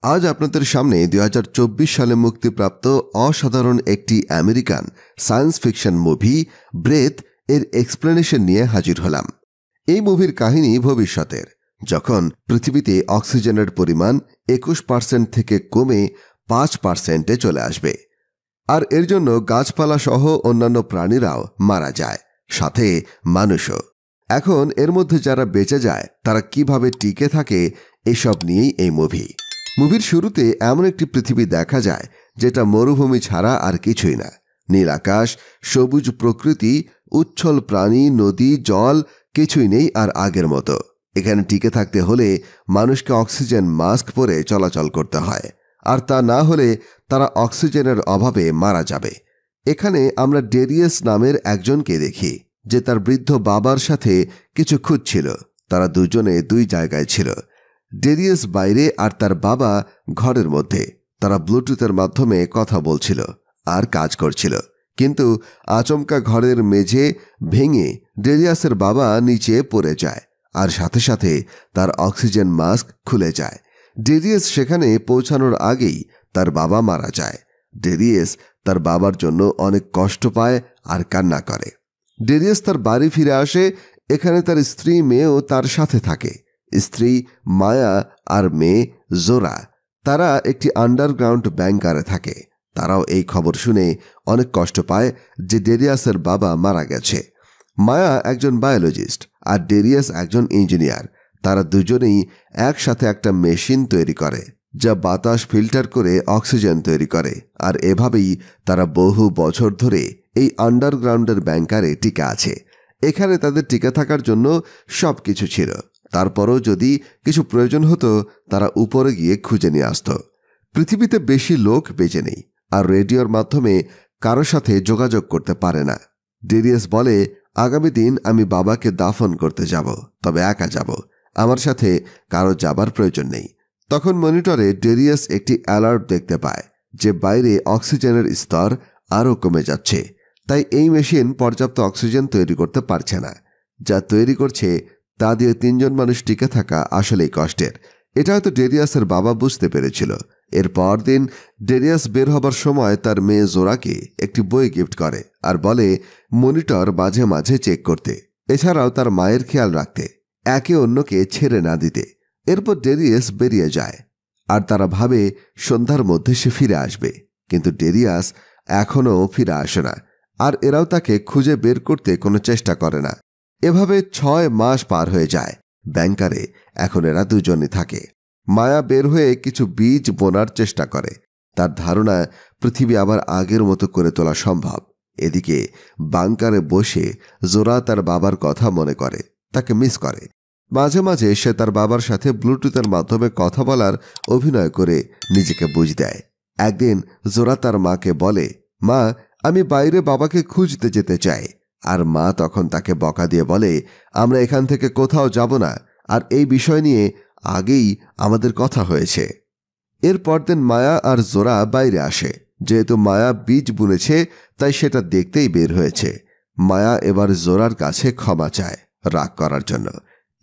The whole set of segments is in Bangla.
আজ আপনাদের সামনে ২০২৪ সালে মুক্তিপ্রাপ্ত অসাধারণ একটি American science fiction movie Breath এর এক্সপ্লেনেশন নিয়ে হাজির হলাম। এই মুভির কাহিনী ভবিষ্যতের, যখন পৃথিবীতে অক্সিজেনের পরিমাণ ২১% থেকে কমে ৫%-এ চলে আসবে, আর এর জন্য গাছপালা সহ অন্যান্য প্রাণীরাও মারা যায়, সাথে মানুষও। এখন এর মধ্যে যারা বেঁচে যায় তারা কিভাবে টিকে থাকে, এসব নিয়েই এই মুভির শুরুতে এমন একটি পৃথিবী দেখা যায় যেটা মরুভূমি ছাড়া আর কিছুই না। নীল আকাশ, সবুজ প্রকৃতি, উচ্ছল প্রাণী, নদী, জল কিছুই নেই আর আগের মতো। এখানে টিকে থাকতে হলে মানুষকে অক্সিজেন মাস্ক পরে চলাচল করতে হয়, আর তা না হলে তারা অক্সিজেনের অভাবে মারা যাবে। এখানে আমরা ডেরিয়াস নামের একজনকে দেখি, যে তার বৃদ্ধ বাবার সাথে কিছু খুঁজছিল। তারা দুজনে দুই জায়গায় ছিল, ডেরিয়াস বাইরে আর তার বাবা ঘরের মধ্যে। তারা ব্লুটুথের মাধ্যমে কথা বলছিল আর কাজ করছিল, কিন্তু আচমকা ঘরের মেঝে ভেঙে ডেরিয়াসের বাবা নিচে পড়ে যায়, আর সাথে সাথে তার অক্সিজেন মাস্ক খুলে যায়। ডেরিয়াস সেখানে পৌঁছানোর আগেই তার বাবা মারা যায়। ডেরিয়াস তার বাবার জন্য অনেক কষ্ট পায় আর কান্না করে। ডেরিয়াস তার বাড়ি ফিরে আসে। এখানে তার স্ত্রী মেয়েও তার সাথে থাকে। স্ত্রী মায়া আর মেয়ে জোরা, তারা একটি আন্ডারগ্রাউন্ড ব্যাংকারে থাকে। তারাও এই খবর শুনে অনেক কষ্ট পায় যে ডেরিয়াসের বাবা মারা গেছে। মায়া একজন বায়োলজিস্ট আর ডেরিয়াস একজন ইঞ্জিনিয়ার। তারা দুজনেই একসাথে একটা মেশিন তৈরি করে যা বাতাস ফিল্টার করে অক্সিজেন তৈরি করে, আর এভাবেই তারা বহু বছর ধরে এই আন্ডারগ্রাউন্ডের ব্যাংকারে টিকে আছে। এখানে তাদের টিকে থাকার জন্য সব কিছু ছিল। তারপরও যদি কিছু প্রয়োজন হতো তারা উপরে গিয়ে খুঁজে নিয়ে আসত। পৃথিবীতে বেশি লোক বেঁচে নেই, আর রেডিওর মাধ্যমে কারো সাথে যোগাযোগ করতে পারে না। ডেরিয়াস বলে, আগামী দিন আমি বাবাকে দাফন করতে যাব, তবে একা যাব, আমার সাথে কারো যাবার প্রয়োজন নেই। তখন মনিটরে ডেরিয়াস একটি অ্যালার্ট দেখতে পায় যে বাইরে অক্সিজেনের স্তর আরও কমে যাচ্ছে। তাই এই মেশিন পর্যাপ্ত অক্সিজেন তৈরি করতে পারছে না। যা তৈরি করছে তা দিয়ে ৩ জন মানুষ টিকে থাকা আসলেই কষ্টের। এটা হয়তো ডেরিয়াসের বাবা বুঝতে পেরেছিল। এর পর দিন ডেরিয়াস বের হবার সময় তার মেয়ে জোরাকে একটি বই গিফট করে আর বলে মনিটর মাঝে মাঝে চেক করতে, এছাড়াও তার মায়ের খেয়াল রাখতে, একে অন্যকে ছেড়ে না দিতে। এরপর ডেরিয়াস বেরিয়ে যায়, আর তারা ভাবে সন্ধ্যার মধ্যে সে ফিরে আসবে, কিন্তু ডেরিয়াস এখনও ফিরে আসে না, আর এরাও তাকে খুঁজে বের করতে কোনো চেষ্টা করে না। এভাবে ৬ মাস পার হয়ে যায়। ব্যাংকারে এখন এরা দুজনই থাকে। মায়া বের হয়ে কিছু বীজ বোনার চেষ্টা করে। তার ধারণা পৃথিবী আবার আগের মতো করে তোলা সম্ভব। এদিকে বাংকারে বসে জোরা তার বাবার কথা মনে করে, তাকে মিস করে। মাঝে মাঝে সে তার বাবার সাথে ব্লুটুথের মাধ্যমে কথা বলার অভিনয় করে নিজেকে বুঝ দেয়। একদিন জোরা তার মাকে বলে, মা, আমি বাইরে বাবাকে খুঁজতে যেতে চাই। আর মা তখন তাকে বকা দিয়ে বলে, আমরা এখান থেকে কোথাও যাব না, আর এই বিষয় নিয়ে আগেই আমাদের কথা হয়েছে। এর পরদিন মায়া আর জোরা বাইরে আসে। যেহেতু মায়া বীজ বুনেছে তাই সেটা দেখতেই বের হয়েছে। মায়া এবার জোরার কাছে ক্ষমা চায় রাগ করার জন্য।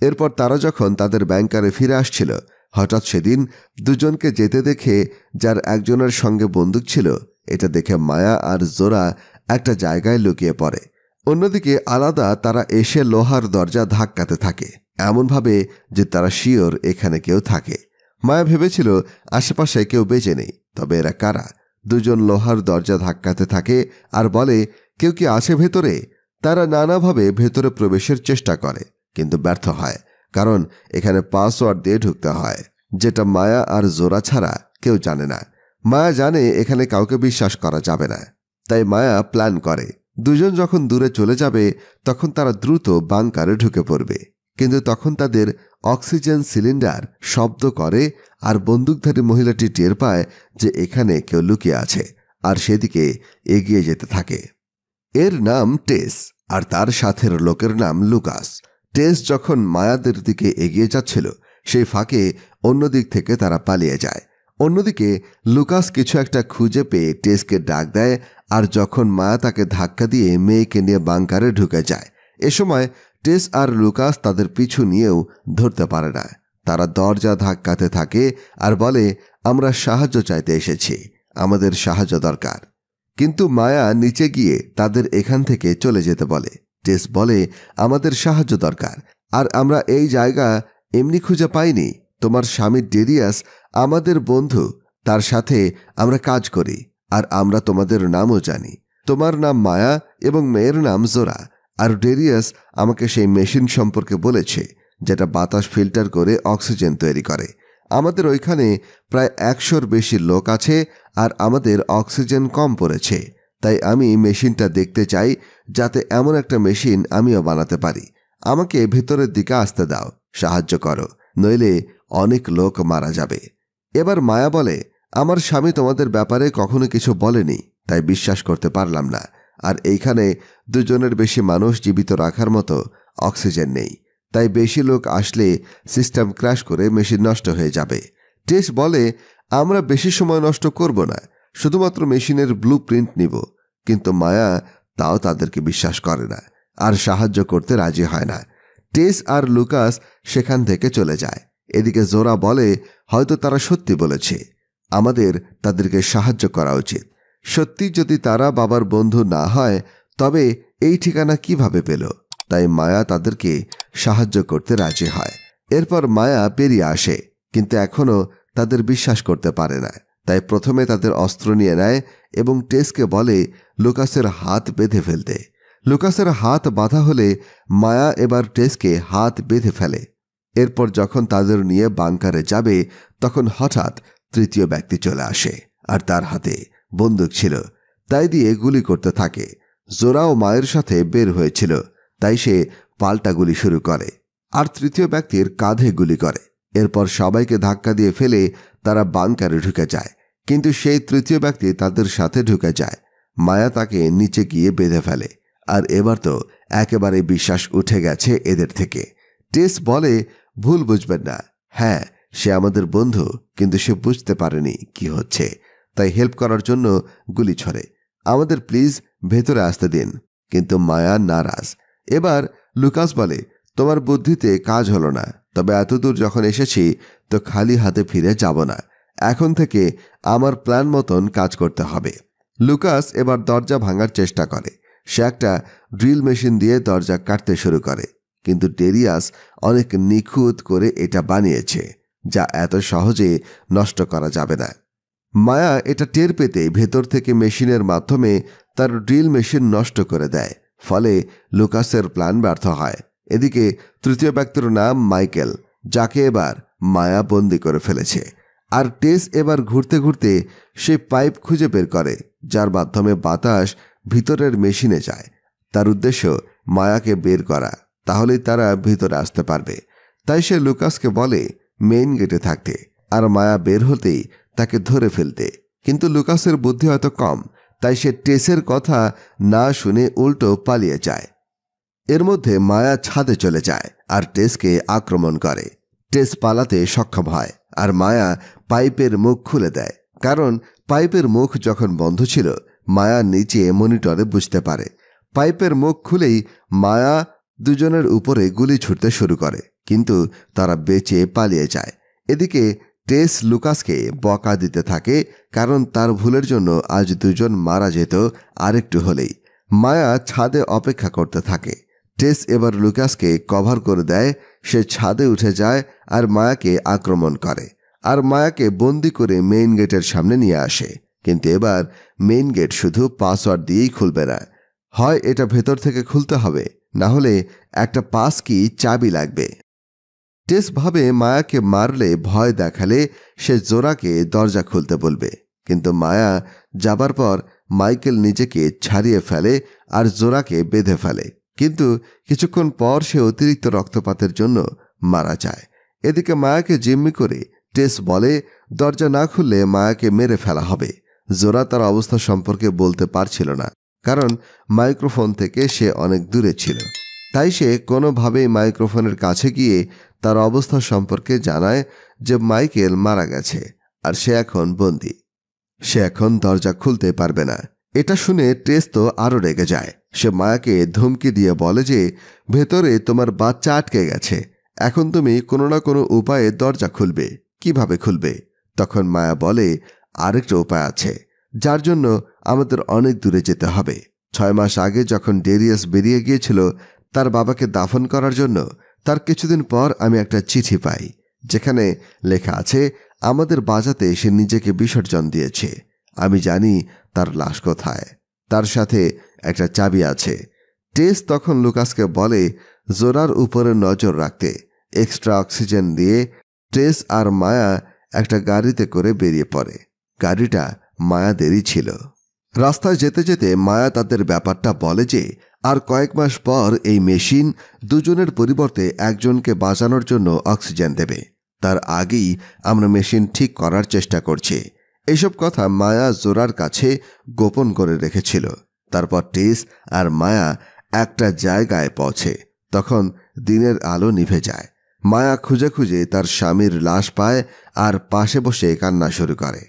এরপর তারা যখন তাদের ব্যাংকারে ফিরে আসছিল, হঠাৎ সেদিন দুজনকে যেতে দেখে যার একজনের সঙ্গে বন্দুক ছিল, এটা দেখে মায়া আর জোরা একটা জায়গায় লুকিয়ে পড়ে। অন্যদিকে আলাদা তারা এসে লোহার দরজা ধাক্কাতে থাকে, এমনভাবে যে তারা শিওর এখানে কেউ থাকে। মায়া ভেবেছিল আশেপাশে কেউ বেঁচে নেই, তবে এরা কারা? দুজন লোহার দরজা ধাক্কাতে থাকে আর বলে, কেউ কি আছে ভেতরে? তারা নানাভাবে ভেতরে প্রবেশের চেষ্টা করে, কিন্তু ব্যর্থ হয়, কারণ এখানে পাসওয়ার্ড দিয়ে ঢুকতে হয়, যেটা মায়া আর জোরা ছাড়া কেউ জানে না। মায়া জানে এখানে কাউকে বিশ্বাস করা যাবে না, তাই মায়া প্ল্যান করে দুজন যখন দূরে চলে যাবে তখন তারা দ্রুত বাংকারে ঢুকে পড়বে। কিন্তু তখন তাদের অক্সিজেন সিলিন্ডার শব্দ করে, আর বন্দুকধারী মহিলাটি টের পায় যে এখানে কেউ লুকিয়ে আছে, আর সেদিকে এগিয়ে যেতে থাকে। এর নাম টেস, আর তার সাথের লোকের নাম লুকাস। টেস যখন মায়াদের দিকে এগিয়ে যাচ্ছিল, সেই ফাঁকে অন্যদিক থেকে তারা পালিয়ে যায়। অন্যদিকে লুকাস কিছু একটা খুঁজে পেয়ে টেসকে ডাক দেয়, আর যখন মায়া তাকে ধাক্কা দিয়ে মেয়েকে নিয়ে বাংকারে ঢুকে যায়, এ সময় টেস আর লুকাস তাদের পিছু নিয়েও ধরতে পারে না। তারা দরজা ধাক্কাতে থাকে আর বলে, আমরা সাহায্য চাইতে এসেছি, আমাদের সাহায্য দরকার। কিন্তু মায়া নিচে গিয়ে তাদের এখান থেকে চলে যেতে বলে। টেস বলে, আমাদের সাহায্য দরকার, আর আমরা এই জায়গা এমনি খুঁজে পাইনি। তোমার স্বামী ডেরিয়াস আমাদের বন্ধু, তার সাথে আমরা কাজ করি, আর আমরা তোমাদের নামও জানি। তোমার নাম মায়া এবং মেয়ের নাম জোরা। আর ডেরিয়াস আমাকে সেই মেশিন সম্পর্কে বলেছে যেটা বাতাস ফিল্টার করে অক্সিজেন তৈরি করে। আমাদের ওইখানে প্রায় 100-র বেশি লোক আছে, আর আমাদের অক্সিজেন কম পড়েছে। তাই আমি মেশিনটা দেখতে চাই, যাতে এমন একটা মেশিন আমিও বানাতে পারি। আমাকে ভেতরের দিকে আসতে দাও, সাহায্য করো, নইলে অনেক লোক মারা যাবে। এবার মায়া বলে, আমার স্বামী তোমাদের ব্যাপারে কখনো কিছু বলেনি, তাই বিশ্বাস করতে পারলাম না। আর এইখানে 2জনের বেশি মানুষ জীবিত রাখার মতো অক্সিজেন নেই, তাই বেশি লোক আসলে সিস্টেম ক্র্যাশ করে মেশিন নষ্ট হয়ে যাবে। টেস বলে, আমরা বেশি সময় নষ্ট করব না, শুধুমাত্র মেশিনের ব্লু প্রিন্ট নিব। কিন্তু মায়া তাও তাদেরকে বিশ্বাস করে না আর সাহায্য করতে রাজি হয় না। টেস আর লুকাস সেখান থেকে চলে যায়। এদিকে জোরা বলে, হয়তো তারা সত্যি বলেছে, আমাদের তাদেরকে সাহায্য করা উচিত। সত্যি যদি তারা বাবার বন্ধু না হয়, তবে এই ঠিকানা কিভাবে পেল? তাই মায়া তাদেরকে সাহায্য করতে রাজি হয়। এরপর মায়া বেরিয়ে আসে, কিন্তু এখনও তাদের বিশ্বাস করতে পারে না। তাই প্রথমে তাদের অস্ত্র নিয়ে নেয় এবং টেসকে বলে লুকাসের হাত বেঁধে ফেলতে। লুকাসের হাত বাঁধা হলে মায়া এবার টেসকে হাত বেঁধে ফেলে। এরপর যখন তাদের নিয়ে বাংকারে যাবে, তখন হঠাৎ তৃতীয় ব্যক্তি চলে আসে, আর তার হাতে বন্দুক ছিল, তাই দিয়ে গুলি করতে থাকে। জোরাও মায়ের সাথে বের হয়েছিল, তাই সে পাল্টা গুলি শুরু করে, আর তৃতীয় ব্যক্তির কাঁধে গুলি করে। এরপর সবাইকে ধাক্কা দিয়ে ফেলে তারা বাংকারে ঢুকে যায়, কিন্তু সেই তৃতীয় ব্যক্তি তাদের সাথে ঢুকে যায়। মায়া তাকে নিচে গিয়ে বেঁধে ফেলে, আর এবার তো একেবারে বিশ্বাস উঠে গেছে এদের থেকে। টেস বলে, ভুল বুঝবেন না, হ্যাঁ সে আমাদের বন্ধু, কিন্তু সে বুঝতে পারেনি কি হচ্ছে, তাই হেল্প করার জন্য গুলি ছড়ে। আমাদের প্লিজ ভেতরে আসতে দিন। কিন্তু মায়া নারাজ। এবার লুকাস বলে, তোমার বুদ্ধিতে কাজ হলো না, তবে এতদূর যখন এসেছি তো খালি হাতে ফিরে যাব না। এখন থেকে আমার প্ল্যান মতন কাজ করতে হবে। লুকাস এবার দরজা ভাঙার চেষ্টা করে। সে একটা ড্রিল মেশিন দিয়ে দরজা কাটতে শুরু করে, কিন্তু ডেরিয়াস অনেক নিখুঁত করে এটা বানিয়েছে, যা এত সহজে নষ্ট করা যাবে না। মায়া এটা টের পেতে ভেতর থেকে মেশিনের মাধ্যমে তার ড্রিল মেশিন নষ্ট করে দেয়, ফলে লুকাসের প্ল্যান ব্যর্থ হয়। এদিকে তৃতীয় ব্যক্তির নাম মাইকেল, যাকে এবার মায়া বন্দি করে ফেলেছে। আর টেস এবার ঘুরতে ঘুরতে সে পাইপ খুঁজে বের করে, যার মাধ্যমে বাতাস ভিতরের মেশিনে যায়। তার উদ্দেশ্য মায়াকে বের করা, তাহলেই তারা ভিতরে আসতে পারবে। তাই সে লুকাসকে বলে মেইন গেটে থাকতে, আর মায়া বের হতেই তাকে ধরে ফেলতে। কিন্তু লুকাসের বুদ্ধি হয়তো কম, তাই সে টেসের কথা না শুনে উল্টো পালিয়ে যায়। এর মধ্যে মায়া ছাদে চলে যায় আর টেসকে আক্রমণ করে। টেস পালাতে সক্ষম হয়, আর মায়া পাইপের মুখ খুলে দেয়। কারণ পাইপের মুখ যখন বন্ধ ছিল, মায়া নিচে মনিটরে বুঝতে পারে। পাইপের মুখ খুলেই মায়া 2জনের উপরে গুলি ছুটতে শুরু করে, কিন্তু তারা বেঁচে পালিয়ে যায়। এদিকে টেস লুকাসকে বকা দিতে থাকে, কারণ তার ভুলের জন্য আজ 2জন মারা যেত আরেকটু হলেই। মায়া ছাদে অপেক্ষা করতে থাকে। টেস এবার লুকাসকে কভার করে দেয়। সে ছাদে উঠে যায় আর মায়াকে আক্রমণ করে, আর মায়াকে বন্দি করে মেইন গেটের সামনে নিয়ে আসে। কিন্তু এবার মেইন গেট শুধু পাসওয়ার্ড দিয়েই খুলবে না, হয় এটা ভেতর থেকে খুলতে হবে, না হলে একটা পাস কি চাবি লাগবে। টেস ভাবে মায়াকে মারলে, ভয় দেখালে সে জোরাকে দরজা খুলতে বলবে। কিন্তু মায়া যাবার পর মাইকেল নিজেকে ছাড়িয়ে ফেলে আর জোরাকে বেঁধে ফেলে, কিন্তু কিছুক্ষণ পর সে অতিরিক্ত রক্তপাতের জন্য মারা যায়। এদিকে মায়াকে জিম্মি করে টেস বলে দরজা না খুললে মায়াকে মেরে ফেলা হবে। জোরা তার অবস্থা সম্পর্কে বলতে পারছিল না, কারণ মাইক্রোফোন থেকে সে অনেক দূরে ছিল। তাই সে কোনোভাবেই মাইক্রোফোনের কাছে গিয়ে তার অবস্থা সম্পর্কে জানায় যে মাইকেল মারা গেছে আর সে এখন বন্দী। সে এখন দরজা খুলতে পারবে না। এটা শুনে টেস তো আরো রেগে যায়। সে মায়াকে ধমকি দিয়ে বলে যে ভেতরে তোমার বাচ্চা আটকে গেছে, এখন তুমি কোনো না কোনো উপায়ে দরজা খুলবে। কিভাবে খুলবে? তখন মায়া বলে, আরেকটা উপায় আছে, যার জন্য আমাদের অনেক দূরে যেতে হবে। 6 মাস আগে যখন ডেরিয়াস বেরিয়ে গিয়েছিল তার বাবাকে দাফন করার জন্য, তার কিছুদিন পর আমি একটা চিঠি পাই, যেখানে লেখা আছে আমাদের বাজাতে সে নিজেকে বিসর্জন দিয়েছে। আমি জানি তার লাশ কোথায়। তার সাথে একটা চাবি আছে। টেস তখন লুকাসকে বলে জোরার উপরে নজর রাখতে। এক্সট্রা অক্সিজেন দিয়ে টেস আর মায়া একটা গাড়িতে করে বেরিয়ে পড়ে। গাড়িটা মায়াদেরই ছিল। রাস্তায় যেতে যেতে মায়া তাদের ব্যাপারটা বলে যে আর কয়েক মাস পর এই মেশিন দুজনের পরিবর্তে একজনকে বাঁচানোর জন্য অক্সিজেন দেবে। তার আগেই আমরা মেশিন ঠিক করার চেষ্টা করছি। এসব কথা মায়া জোরার কাছে গোপন করে রেখেছিল। তারপর টেস আর মায়া একটা জায়গায় পৌঁছে। তখন দিনের আলো নিভে যায়। মায়া খুঁজে খুঁজে তার স্বামীর লাশ পায় আর পাশে বসে কান্না শুরু করে।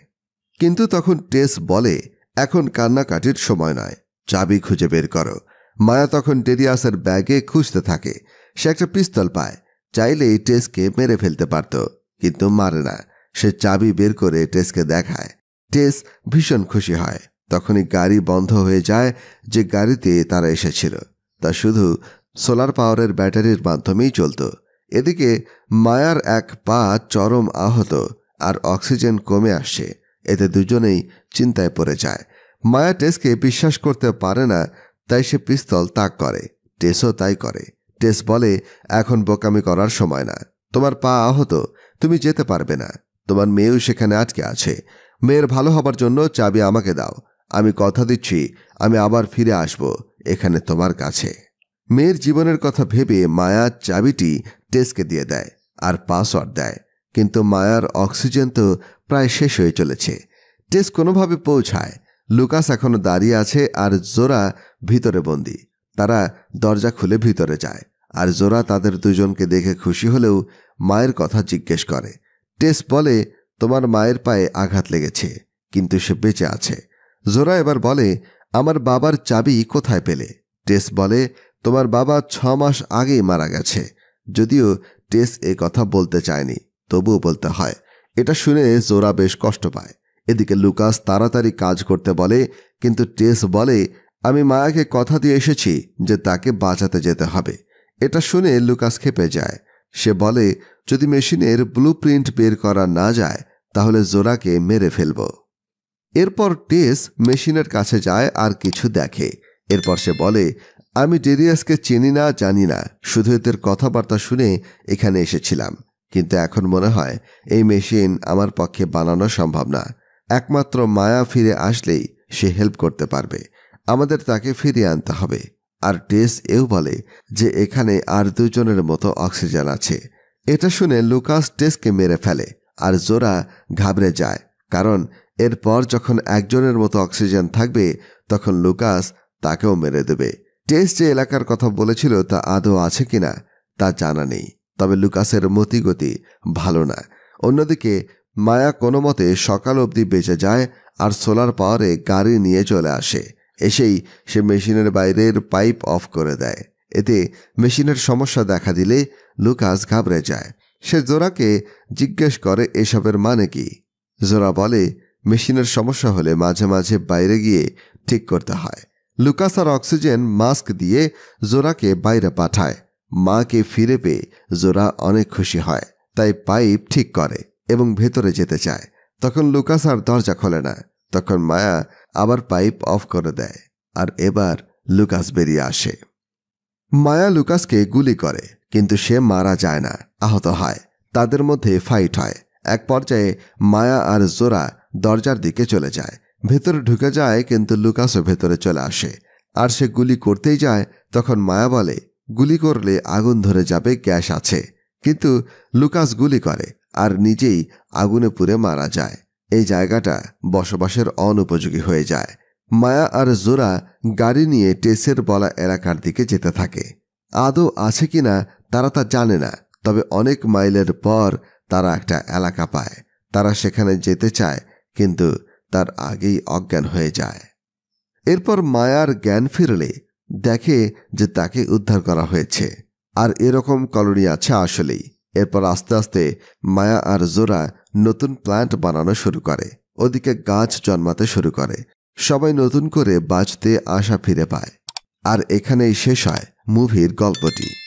কিন্তু তখন টেস বলে, এখন কান্নাকাটির সময় নয়, চাবি খুঁজে বের করো। মায়া তখন ডেরিয়াসের ব্যাগে খুঁজতে থাকে। সে একটা পিস্তল পায়। চাইলেই টেসকে মেরে ফেলতে পারত, কিন্তু মারে না। সে চাবি বের করে টেসকে দেখায়। টেস ভীষণ খুশি হয়। তখনই গাড়ি বন্ধ হয়ে যায় যে গাড়িতে তারা এসেছিল। তা শুধু সোলার পাওয়ারের ব্যাটারির মাধ্যমেই চলত। এদিকে মায়ার এক পা চরম আহত আর অক্সিজেন কমে আসছে। এতে দুজনেই চিন্তায় পড়ে যায়। মায়া টেসকে বিশ্বাস করতে পারে না, তাই সে পিস্তল তাক করে। টেসও তাই করে। টেস বলে, এখন বোকামি করার সময় না। তোমার পা আহত, তুমি যেতে পারবে না। তোমার মেয়েও সেখানে আটকে আছে। মেয়ের ভালো হবার জন্য চাবি আমাকে দাও। আমি কথা দিচ্ছি আমি আবার ফিরে আসব এখানে তোমার কাছে। মেয়ের জীবনের কথা ভেবে মায়া চাবিটি টেসকে দিয়ে দেয় আর পাসওয়ার্ড দেয়। কিন্তু মায়ার অক্সিজেন তো প্রায় শেষ হয়ে চলেছে। টেস কোনোভাবে পৌঁছায়। লুকাস এখনো দাঁড়িয়ে আছে আর জোরা ভিতরে বন্দী। তারা দরজা খুলে ভিতরে যায় আর জোরা তাদের দুজনকে দেখে খুশি হলেও মায়ের কথা জিজ্ঞেস করে। টেস বলে, তোমার মায়ের পায়ে আঘাত লেগেছে, কিন্তু সে বেঁচে আছে। জোরা এবার বলে, আমার বাবার চাবি কোথায় পেলে? টেস বলে, তোমার বাবা 6 মাস আগেই মারা গেছে। যদিও টেস এ কথা বলতে চায়নি, তবুও বলতে হয়। এটা শুনে জোরা বেশ কষ্ট পায়। এদিকে লুকাস তাড়াতাড়ি কাজ করতে বলে, কিন্তু টেস বলে, আমি মায়াকে কথা দিয়ে এসেছি যে তাকে বাঁচাতে যেতে হবে। এটা শুনে লুকাস ক্ষেপে যায়। সে বলে, যদি মেশিনের ব্লুপ্রিন্ট বের করা না যায় তাহলে জোরাকে মেরে ফেলব। এরপর টেস মেশিনের কাছে যায় আর কিছু দেখে। এরপর সে বলে, আমি ডেরিয়াসকে চিনি না, জানি না, শুধু এদের কথাবার্তা শুনে এখানে এসেছিলাম। কিন্তু এখন মনে হয় এই মেশিন আমার পক্ষে বানানো সম্ভব না। একমাত্র মায়া ফিরে আসলেই সে হেল্প করতে পারবে। আমাদের তাকে ফিরিয়ে আনতে হবে। আর টেস এও বলে যে এখানে আর দুজনের মতো অক্সিজেন আছে। এটা শুনে লুকাস টেসকে মেরে ফেলে আর জোরা ঘাবড়ে যায়, কারণ এরপর যখন একজনের মতো অক্সিজেন থাকবে তখন লুকাস তাকেও মেরে দেবে। টেস যে এলাকার কথা বলেছিল তা আদৌ আছে কিনা তা জানা নেই, তবে লুকাসের মতিগতি ভালো না। অন্যদিকে মায়া কোনো মতে সকাল অবধি বেঁচে যায় আর সোলার পাওয়ারে গাড়ি নিয়ে চলে আসে। এসেই সে মেশিনের বাইরের পাইপ অফ করে দেয়। এতে মেশিনের সমস্যা দেখা দিলে লুকাস ঘাবড়ে যায়। সে জোরাকে জিজ্ঞেস করে এসবের মানে কি। জোরা বলে, মেশিনের সমস্যা হলে মাঝে মাঝে বাইরে গিয়ে ঠিক করতে হয়। লুকাস আর অক্সিজেন মাস্ক দিয়ে জোরাকে বাইরে পাঠায়। মাকে ফিরে পেয়ে জোরা অনেক খুশি হয়, তাই পাইপ ঠিক করে এবং ভেতরে যেতে চায়। তখন লুকাস আর দরজা খোলে না। তখন মায়া আবার পাইপ অফ করে দেয় আর এবার লুকাস বেরিয়ে আসে। মায়া লুকাসকে গুলি করে, কিন্তু সে মারা যায় না, আহত হয়। তাদের মধ্যে ফাইট হয়। এক পর্যায়ে মায়া আর জোরা দরজার দিকে চলে যায়। ভেতরে ঢুকে যায়, কিন্তু লুকাসও ভেতরে চলে আসে আর সে গুলি করতেই যায়। তখন মায়া বলে, গুলি করলে আগুন ধরে যাবে, গ্যাস আছে। কিন্তু লুকাস গুলি করে আর নিজেই আগুনে পুড়ে মারা যায়। এই জায়গাটা বসবাসের অনুপযোগী হয়ে যায়। মায়া আর জোরা গাড়ি নিয়ে টেসের বলা এলাকার দিকে যেতে থাকে। আদৌ আছে কিনা তারা তা জানে না, তবে অনেক মাইলের পর তারা একটা এলাকা পায়। তারা সেখানে যেতে চায়, কিন্তু তার আগেই অজ্ঞান হয়ে যায়। এরপর মায়ার জ্ঞান ফিরলে দেখে যে তাকে উদ্ধার করা হয়েছে। আর এরকম কলোনি আছে আসলেই। এরপর আস্তে আস্তে মায়া আর জোরা নতুন প্ল্যান্ট বানানো শুরু করে। ওদিকে গাছ জন্মাতে শুরু করে। সবাই নতুন করে বাঁচতে আশা ফিরে পায়। আর এখানেই শেষ হয় মুভির গল্পটি।